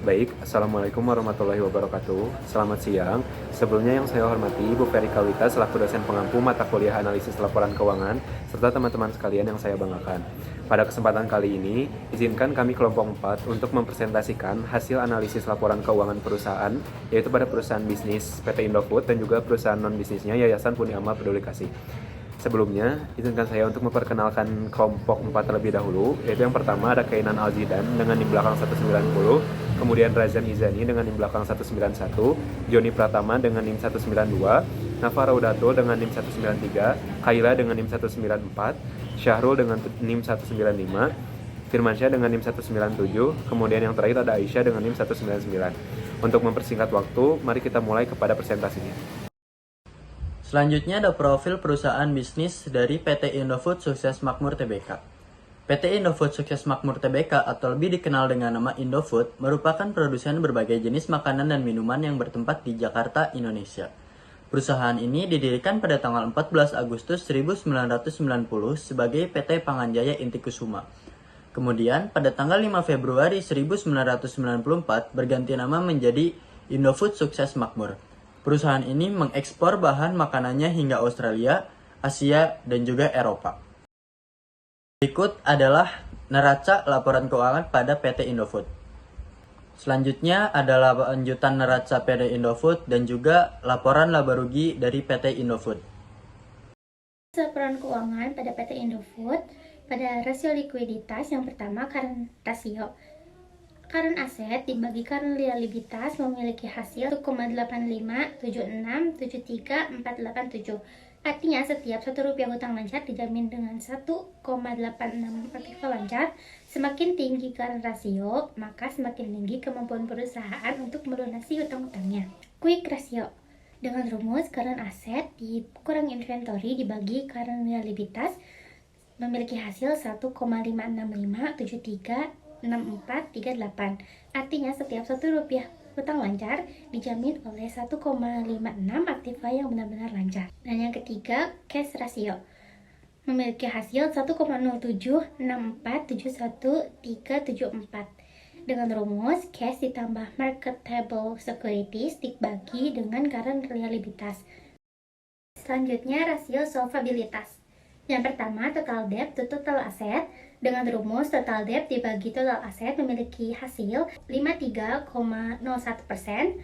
Baik, Assalamualaikum warahmatullahi wabarakatuh. Selamat siang. Sebelumnya yang saya hormati Ibu Ferry Kawita selaku dosen pengampu mata kuliah analisis laporan keuangan, serta teman-teman sekalian yang saya banggakan. Pada kesempatan kali ini, izinkan kami kelompok 4 untuk mempresentasikan hasil analisis laporan keuangan perusahaan, yaitu pada perusahaan bisnis PT Indofood dan juga perusahaan non-bisnisnya Yayasan Puni Amal Peduli Kasih. Sebelumnya, izinkan saya untuk memperkenalkan kelompok 4 terlebih dahulu, yaitu yang pertama ada Kainan Alzidan dengan NIM belakang 190, kemudian Razan Izani dengan NIM belakang 191, Joni Pratama dengan NIM 192, Nafa Raudato dengan NIM 193, Kaila dengan NIM 194, Syahrul dengan NIM 195, Firmansyah dengan NIM 197, kemudian yang terakhir ada Aisyah dengan NIM 199. Untuk mempersingkat waktu, mari kita mulai kepada presentasinya. Selanjutnya ada profil perusahaan bisnis dari PT Indofood Sukses Makmur Tbk. PT Indofood Sukses Makmur Tbk atau lebih dikenal dengan nama Indofood merupakan produsen berbagai jenis makanan dan minuman yang bertempat di Jakarta, Indonesia. Perusahaan ini didirikan pada tanggal 14 Agustus 1990 sebagai PT Panganjaya Inti Kusuma. Kemudian pada tanggal 5 Februari 1994 berganti nama menjadi Indofood Sukses Makmur. Perusahaan ini mengekspor bahan makanannya hingga Australia, Asia, dan juga Eropa. Berikut adalah neraca laporan keuangan pada PT Indofood. Selanjutnya adalah lanjutan neraca PT Indofood dan juga laporan laba rugi dari PT Indofood. Laporan keuangan pada PT Indofood pada rasio likuiditas yang pertama current ratio. Current aset dibagi current liabilitas memiliki hasil 1,85767347. Artinya setiap Rp1 hutang lancar dijamin dengan 1,86 aktiva lancar. Semakin tinggi current ratio, maka semakin tinggi kemampuan perusahaan untuk melunasi hutang-hutangnya. Quick ratio. Dengan rumus current aset dikurang inventory dibagi current liabilitas memiliki hasil 1,56573 6438. Artinya setiap Rp1 hutang lancar dijamin oleh 1,56 aktiva yang benar-benar lancar. Dan yang ketiga, cash ratio memiliki hasil 1,076471,374. Dengan rumus cash ditambah marketable securities dibagi dengan current liabilitas. Selanjutnya rasio solvabilitas. Yang pertama, total debt to total asset. Dengan rumus total debt dibagi total aset memiliki hasil 53,01%.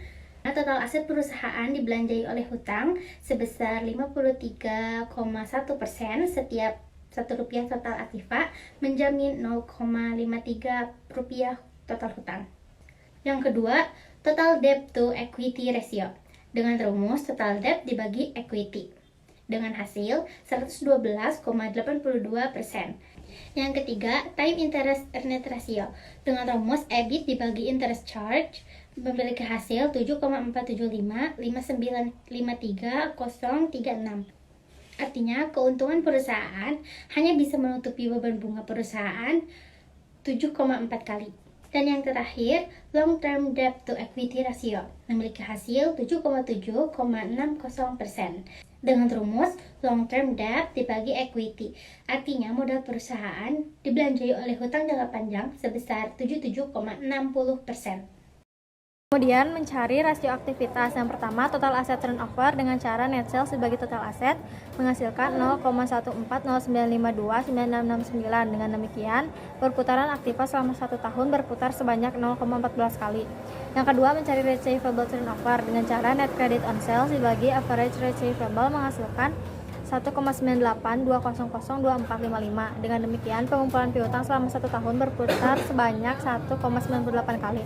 Total aset perusahaan dibelanjai oleh hutang sebesar 53,1%. Setiap Rp1 total aktiva menjamin Rp0,53 total hutang. Yang kedua, total debt to equity ratio. Dengan rumus total debt dibagi equity dengan hasil 112,82%. Yang ketiga, time interest earned ratio. Dengan rumus EBIT dibagi interest charge memiliki hasil 7,475993,036. Artinya, keuntungan perusahaan hanya bisa menutupi beban bunga perusahaan 7,4 kali. Dan yang terakhir, long term debt to equity ratio memiliki hasil 7,7,60%. Dengan rumus long term debt dibagi equity, artinya modal perusahaan dibelanjai oleh hutang jangka panjang sebesar 77,60%. Kemudian mencari rasio aktivitas. Yang pertama, total aset turnover dengan cara net sales sebagai total aset menghasilkan 0,14095296669. Dengan demikian, perputaran aktiva selama 1 tahun berputar sebanyak 0,14 kali. Yang kedua, mencari receivable turnover dengan cara net credit on sales dibagi average receivable menghasilkan 1,98200245. Dengan demikian, pengumpulan piutang selama 1 tahun berputar sebanyak 1,98 kali.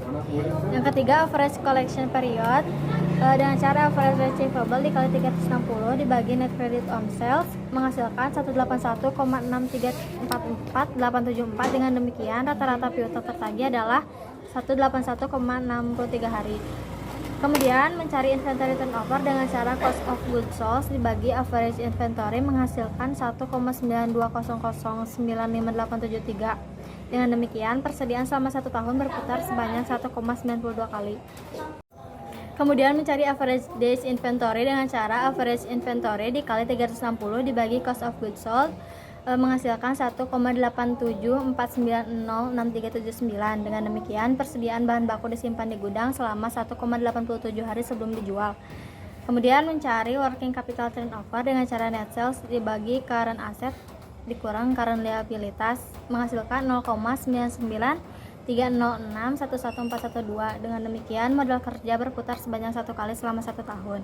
Yang ketiga, average collection period dengan cara average receivable dikali 360 dibagi net credit on sales menghasilkan 181,6344874. Dengan demikian, rata-rata piutang tertagih adalah 181,63 hari. Kemudian mencari inventory turnover dengan cara cost of goods sold dibagi average inventory menghasilkan 1,920095873. Dengan demikian, persediaan selama 1 tahun berputar sebanyak 1,92 kali. Kemudian mencari average days inventory dengan cara average inventory dikali 360 dibagi cost of goods sold menghasilkan 1,874906,379. Dengan demikian, persediaan bahan baku disimpan di gudang selama 1,87 hari sebelum dijual. Kemudian mencari working capital turnover dengan cara net sales dibagi current asset dikurang current liabilitas menghasilkan 0,9930611412. Dengan demikian, modal kerja berputar sebanyak 1 kali selama 1 tahun.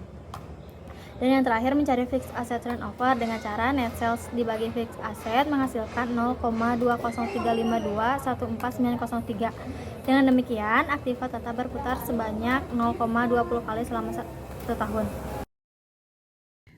Dan yang terakhir, mencari fixed asset turnover dengan cara net sales dibagi fixed asset menghasilkan 0,20352140903. Dengan demikian, aktiva tetap berputar sebanyak 0,20 kali selama 1 tahun.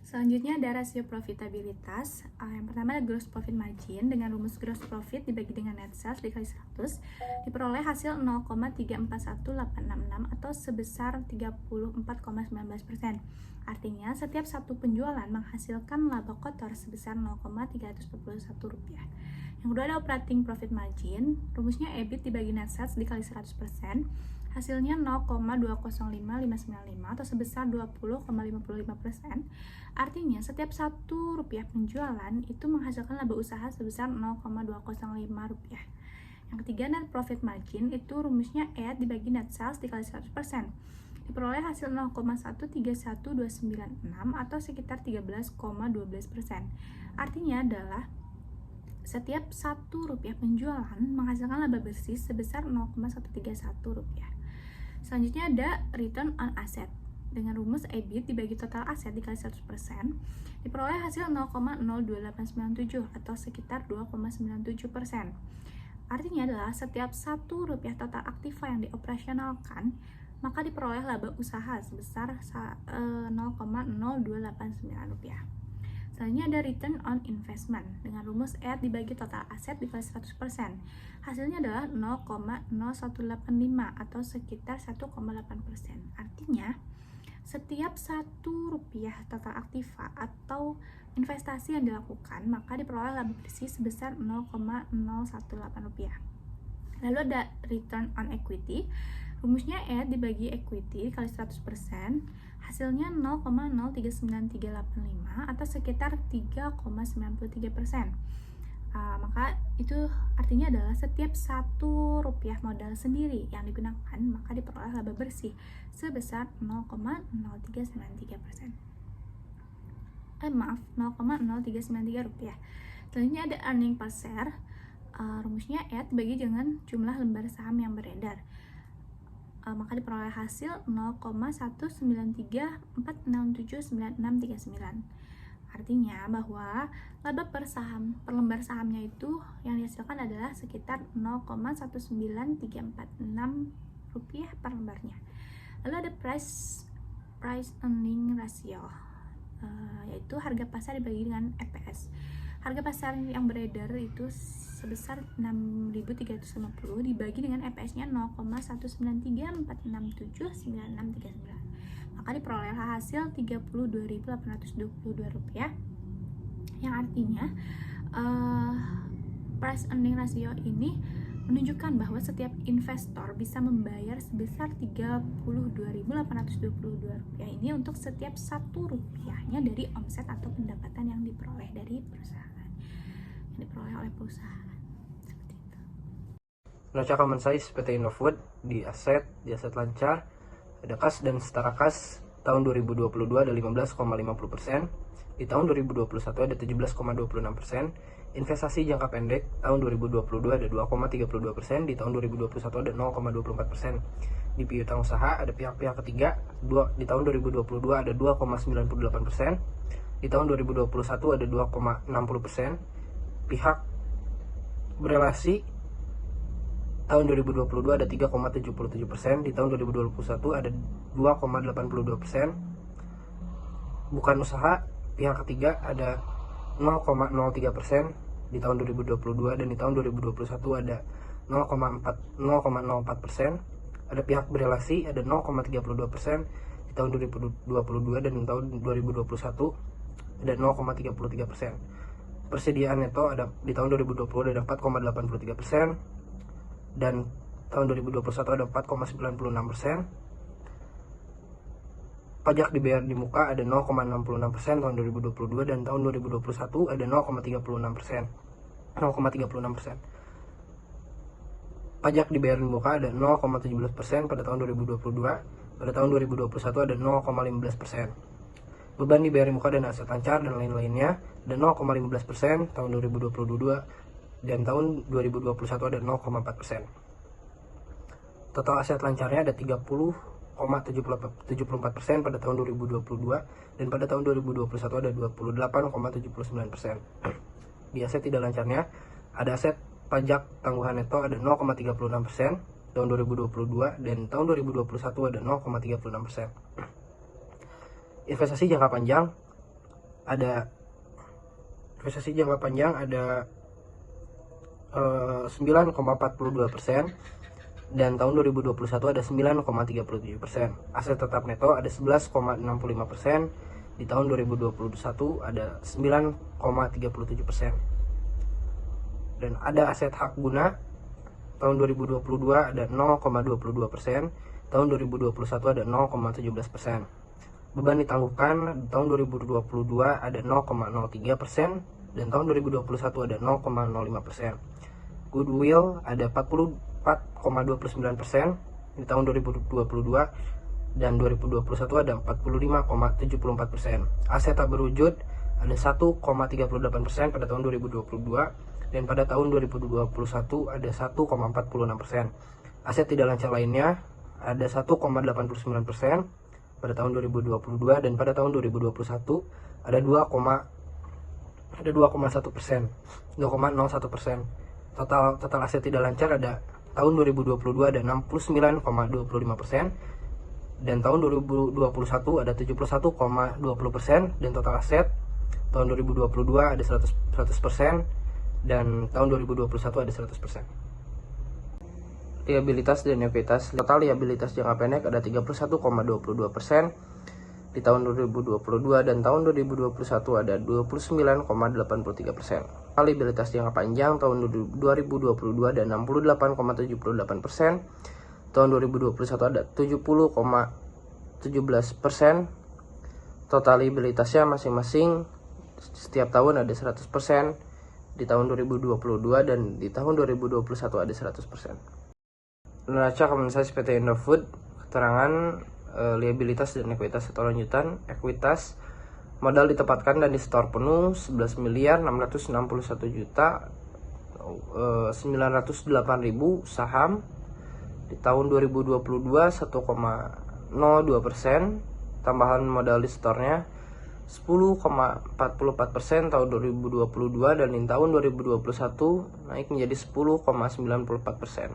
Selanjutnya ada rasio profitabilitas. Yang pertama ada gross profit margin dengan rumus gross profit dibagi dengan net sales dikali 100 diperoleh hasil 0,341866 atau sebesar 34,19%. Artinya setiap satu penjualan menghasilkan laba kotor sebesar 0,341 rupiah. Yang kedua ada operating profit margin, rumusnya EBIT dibagi net sales dikali 100%, hasilnya 0,205595 atau sebesar 20,55%. Artinya setiap 1 rupiah penjualan itu menghasilkan laba usaha sebesar 0,205 rupiah. Yang ketiga net profit margin, itu rumusnya EAT dibagi net sales dikali 100%, diperoleh hasil 0,131296 atau sekitar 13,12%. Artinya adalah setiap 1 rupiah penjualan menghasilkan laba bersih sebesar 0,131 rupiah. Selanjutnya ada return on asset dengan rumus EBIT dibagi total aset dikali 100% diperoleh hasil 0,02897 atau sekitar 2,97%. Artinya adalah setiap 1 rupiah total aktiva yang dioperasionalkan maka diperoleh laba usaha sebesar 0,0289 rupiah. Selanjutnya ada return on investment dengan rumus EAT dibagi total aset dikali 100%. Hasilnya adalah 0,0185 atau sekitar 1,8%. Artinya, setiap 1 rupiah total aktiva atau investasi yang dilakukan, maka diperoleh laba bersih sebesar 0,018 rupiah. Lalu ada return on equity, rumusnya EAT dibagi equity dikali 100%, hasilnya 0,039385 atau sekitar 3,93%. Maka itu artinya adalah setiap 1 rupiah modal sendiri yang digunakan maka diperoleh laba bersih sebesar 0,0393%. 0,0393 rupiah. Selanjutnya ada earning per share, rumusnya EAT dibagi dengan jumlah lembar saham yang beredar. Maka diperoleh hasil 0,193467969. Artinya bahwa laba per lembar sahamnya itu yang dihasilkan adalah sekitar 0,19346 rupiah per lembarnya. Lalu ada price earning ratio, yaitu harga pasar dibagi dengan EPS. Harga pasar yang beredar itu sebesar 6.350 dibagi dengan EPS-nya 0,193467969. Maka diperoleh hasil 32.822 rupiah, yang artinya price earning ratio ini menunjukkan bahwa setiap investor bisa membayar sebesar 32.822 rupiah ini untuk setiap 1 rupiahnya dari omset atau pendapatan yang diperoleh dari perusahaan, yang diperoleh oleh perusahaan. Seperti itu. Neraca common size PT Indofood di aset lancar, ada kas dan setara kas tahun 2022 ada 15,50%, di tahun 2021 ada 17,26%, investasi jangka pendek tahun 2022 ada 2,32%, di tahun 2021 ada 0,24%. Di piutang usaha ada pihak-pihak ketiga di tahun 2022 ada 2,98%, di tahun 2021 ada 2,60%. Pihak berelasi tahun 2022 ada 3,77%, di tahun 2021 ada 2,82%. Bukan usaha pihak ketiga ada 0,03% di tahun 2022, dan di tahun 2021 ada 0,04%. Ada pihak berelasi ada 0,32% di tahun 2022, dan di tahun 2021 ada 0,33%. Persediaan neto ada di tahun 2020 ada 4,83%, dan tahun 2021 ada 4,96%. pajak dibayar di muka ada 0,66% tahun 2022 dan tahun 2021 ada 0,36%. 0,36%. Pajak dibayar di muka ada 0,17% pada tahun 2022, pada tahun 2021 ada 0,15%. Beban dibayar di muka dan aset lancar dan lain-lainnya ada 0,15% tahun 2022 dan tahun 2021 ada 0,4%. Total aset lancarnya ada 30,74% pada tahun 2022 dan pada tahun 2021 ada 28,79%. Di aset tidak lancarnya ada aset pajak tangguhan neto ada 0,36% tahun 2022 dan tahun 2021 ada 0,36%. Investasi jangka panjang ada 9,42% dan tahun 2021 ada 9,37%. Aset tetap neto ada 11,65%, di tahun 2021 ada 9,37%. Dan ada aset hak guna tahun 2022 ada 0,22%, tahun 2021 ada 0,17%. Beban ditangguhkan tahun 2022 ada 0,03% dan tahun 2021 ada 0,05%. Goodwill ada 44,29% di tahun 2022 dan 2021 ada 45,74%. Aset tak berwujud ada 1,38% pada tahun 2022 dan pada tahun 2021 ada 1,46%. Aset tidak lancar lainnya ada 1,89% pada tahun 2022 dan pada tahun 2021 ada 2,01%. Total aset tidak lancar ada tahun 2022 ada 69,25% dan tahun 2021 ada 71,20% dan total aset tahun 2022 ada 100% dan tahun 2021 ada 100%. Liabilitas dan ekuitas. Total liabilitas jangka pendek ada 31,22% di tahun 2022 dan tahun 2021 ada 29,83%. Liabilitas jangka panjang tahun 2022 ada 68,78%, tahun 2021 ada 70,17%. Total liabilitasnya masing-masing setiap tahun ada 100%, di tahun 2022 dan di tahun 2021 ada 100%. Neraca Common Size PT Indofood, keterangan liabilitas dan ekuitas atau lanjutan. Ekuitas, modal ditempatkan dan disetor penuh 11.661.908.000 saham. Di tahun 2022 1,02%, tambahan modal disetornya 10,44% tahun 2022 dan di tahun 2021 naik menjadi 10,94%.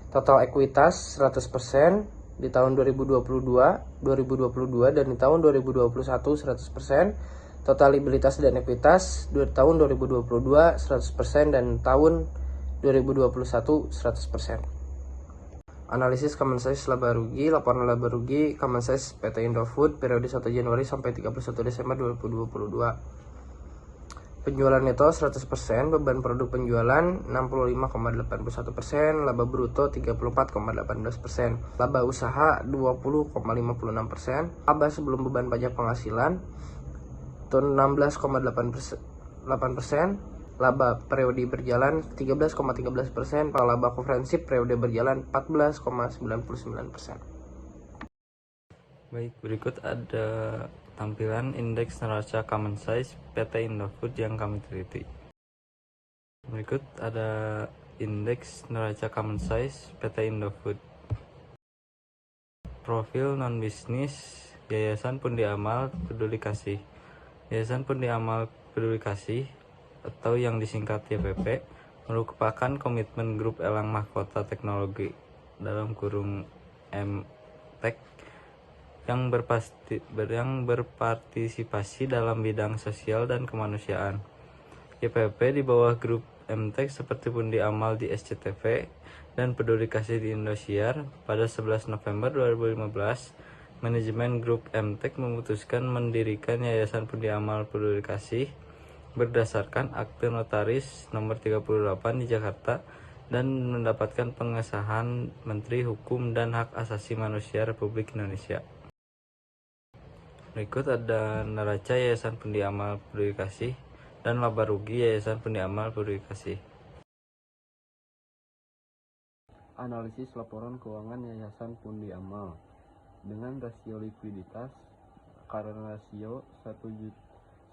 Total ekuitas 100% di tahun 2022 dan di tahun 2021 100%. Total liabilitas dan ekuitas di tahun 2022 100% dan tahun 2021 100%. Analisis Common Size laba rugi. Laporan laba rugi Common Size PT Indofood periode 1 Januari sampai 31 Desember 2022. Penjualan neto 100%, beban produk penjualan 65,81%, laba bruto 34,18%, laba usaha 20,56%, laba sebelum beban pajak penghasilan 16,8%, laba periode berjalan 13,13%, laba komprehensif periode berjalan 14,99%. Baik, berikut ada tampilan indeks neraca Common Size PT Indofood yang kami teliti. Berikut ada indeks neraca Common Size PT Indofood. Profil non bisnis Yayasan Pundi Amal Peduli Kasih. Yayasan Pundi Amal Peduli Kasih atau yang disingkat YPP merupakan komitmen grup Elang Mahkota Teknologi dalam kurung MTEK yang berpartisipasi dalam bidang sosial dan kemanusiaan. YPP di bawah grup MTEK seperti Pundi Amal di SCTV dan Peduli Kasih di Indosiar. Pada 11 November 2015, manajemen grup MTEK memutuskan mendirikan Yayasan Pundi Amal Peduli Kasih berdasarkan akte notaris nomor 38 di Jakarta dan mendapatkan pengesahan Menteri Hukum dan Hak Asasi Manusia Republik Indonesia. Berikut ada neraca Yayasan Pundi Amal Peduli Kasih dan laba rugi Yayasan Pundi Amal Peduli Kasih. Analisis laporan keuangan Yayasan Pundi Amal dengan rasio likuiditas current ratio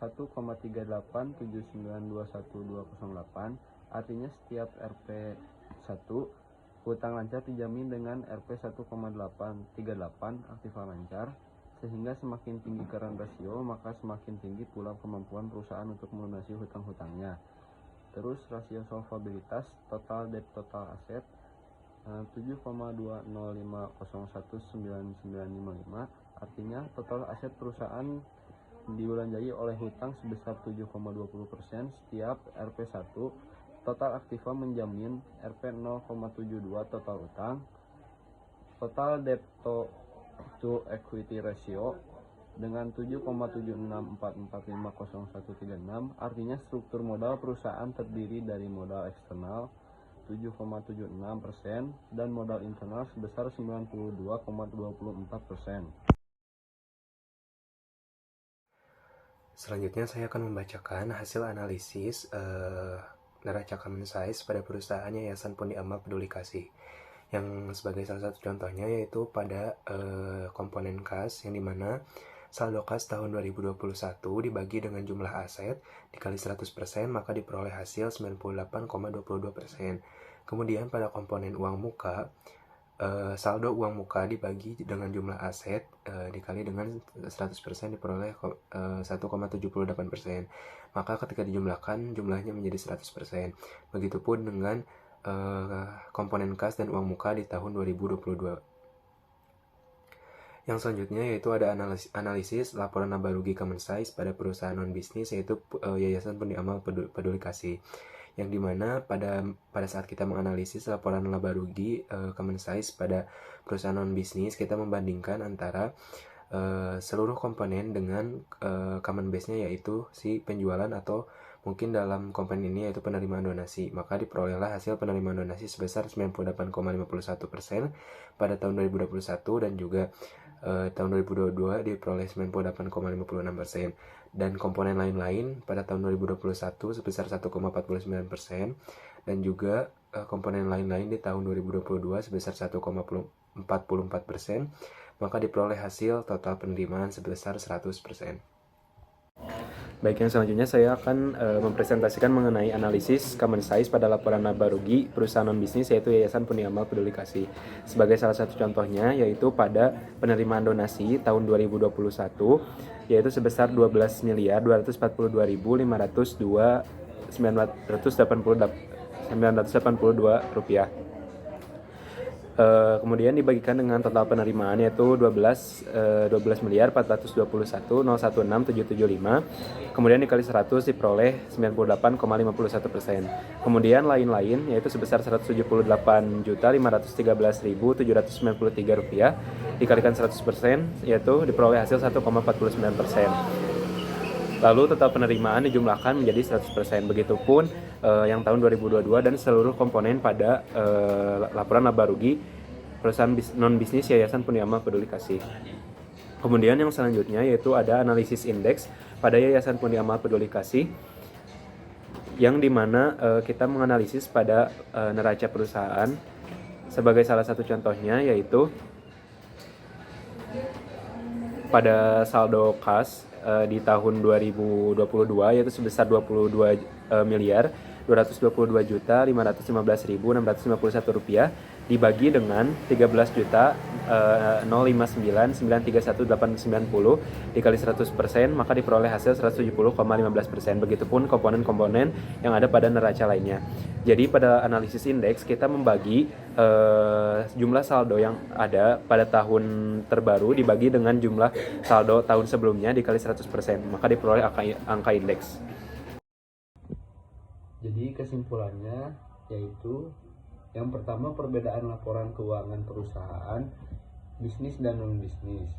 1,387921,208, artinya setiap Rp1 hutang lancar dijamin dengan Rp1,838 aktiva lancar, sehingga semakin tinggi current ratio maka semakin tinggi pula kemampuan perusahaan untuk melunasi hutang-hutangnya. Terus rasio solvabilitas total debt total aset 7,2050199955, artinya total aset perusahaan dibelanjai oleh hutang sebesar 7,20% setiap Rp1, total aktiva menjamin Rp0,72 total utang, total debt to equity ratio dengan 7,764450,136, artinya struktur modal perusahaan terdiri dari modal eksternal 7,76% dan modal internal sebesar 92,24%. Selanjutnya saya akan membacakan hasil analisis neraca common size pada perusahaan Yayasan Pundi Amal Peduli Kasih. Yang sebagai salah satu contohnya yaitu pada komponen kas, yang dimana saldo kas tahun 2021 dibagi dengan jumlah aset dikali 100%, maka diperoleh hasil 98,22%. Kemudian pada komponen uang muka, saldo uang muka dibagi dengan jumlah aset dikali dengan 100% diperoleh 1,78%. Maka ketika dijumlahkan jumlahnya menjadi 100%. Begitupun dengan komponen kas dan uang muka di tahun 2022. Yang selanjutnya yaitu ada analisis laporan laba rugi common size pada perusahaan non-bisnis, yaitu Yayasan Pundi Amal Peduli Kasih. Yang dimana pada saat kita menganalisis laporan laba rugi common size pada perusahaan non-bisnis, kita membandingkan antara seluruh komponen dengan common base-nya, yaitu si penjualan atau mungkin dalam komponen ini yaitu penerimaan donasi. Maka diperolehlah hasil penerimaan donasi sebesar 98,51% pada tahun 2021, dan juga tahun 2022 diperoleh 98,56%, dan komponen lain-lain pada tahun 2021 sebesar 1,49%, dan juga komponen lain-lain di tahun 2022 sebesar 1,44%, maka diperoleh hasil total penerimaan sebesar 100%. Baik, yang selanjutnya saya akan mempresentasikan mengenai analisis common size pada laporan laba rugi perusahaan non-bisnis, yaitu Yayasan Pundi Amal Peduli Kasih. Sebagai salah satu contohnya yaitu pada penerimaan donasi tahun 2021 yaitu sebesar 12.252.502.982 rupiah. Kemudian dibagikan dengan total penerimaan yaitu 12.421.016.775, kemudian dikali 100 diperoleh 98,51%. Kemudian lain-lain yaitu sebesar 178.513.793 rupiah dikalikan 100% yaitu diperoleh hasil 1,49%. Lalu total penerimaan dijumlahkan menjadi 100%. Begitupun yang tahun 2022 dan seluruh komponen pada laporan laba rugi perusahaan non-bisnis Yayasan Pundi Amal Peduli Kasih. Kemudian yang selanjutnya yaitu ada analisis indeks pada Yayasan Pundi Amal Peduli Kasih, yang dimana kita menganalisis pada neraca perusahaan. Sebagai salah satu contohnya yaitu pada saldo kas di tahun 2022 yaitu sebesar 22.222.515.651 rupiah dibagi dengan 13.059.931.890 dikali 100%, maka diperoleh hasil 170,15%. Begitupun komponen-komponen yang ada pada neraca lainnya. Jadi pada analisis indeks kita membagi jumlah saldo yang ada pada tahun terbaru dibagi dengan jumlah saldo tahun sebelumnya dikali 100%, maka diperoleh angka indeks. Jadi kesimpulannya yaitu yang pertama, perbedaan laporan keuangan perusahaan bisnis dan non-bisnis.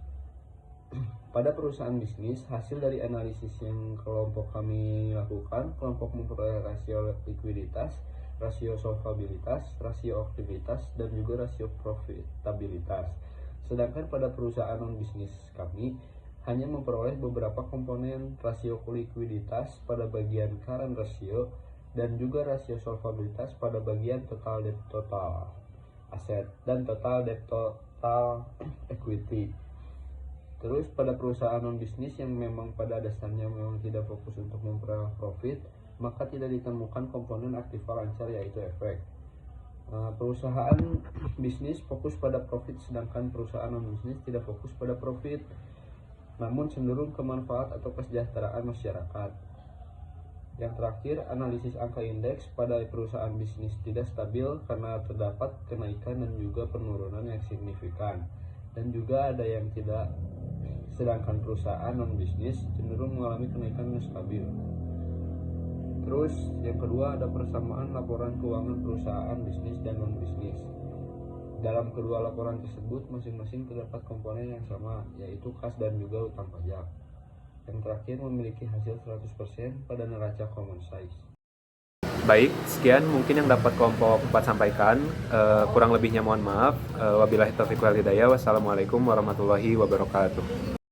Pada perusahaan bisnis, hasil dari analisis yang kelompok kami lakukan, kelompok memperoleh rasio likuiditas, rasio solvabilitas, rasio aktivitas, dan juga rasio profitabilitas. Sedangkan pada perusahaan non-bisnis kami, hanya memperoleh beberapa komponen rasio likuiditas pada bagian current ratio dan juga rasio solvabilitas pada bagian total debt total aset dan total debt total equity. Terus pada perusahaan non bisnis yang memang pada dasarnya memang tidak fokus untuk memperoleh profit, maka tidak ditemukan komponen aktiva lancar yaitu efek. Perusahaan bisnis fokus pada profit sedangkan perusahaan non bisnis tidak fokus pada profit, namun cenderung ke manfaat atau kesejahteraan masyarakat. Yang terakhir, analisis angka indeks pada perusahaan bisnis tidak stabil karena terdapat kenaikan dan juga penurunan yang signifikan, dan juga ada yang tidak, sedangkan perusahaan non bisnis cenderung mengalami kenaikan yang stabil. Terus yang kedua ada persamaan laporan keuangan perusahaan bisnis dan non bisnis. Dalam kedua laporan tersebut masing-masing terdapat komponen yang sama, yaitu kas dan juga utang pajak. Yang terakhir memiliki hasil 100% pada neraca common size. Baik, sekian mungkin yang dapat kelompok 4 sampaikan. Kurang lebihnya mohon maaf. Wabillahi taufiq wal hidayah. Wassalamualaikum warahmatullahi wabarakatuh.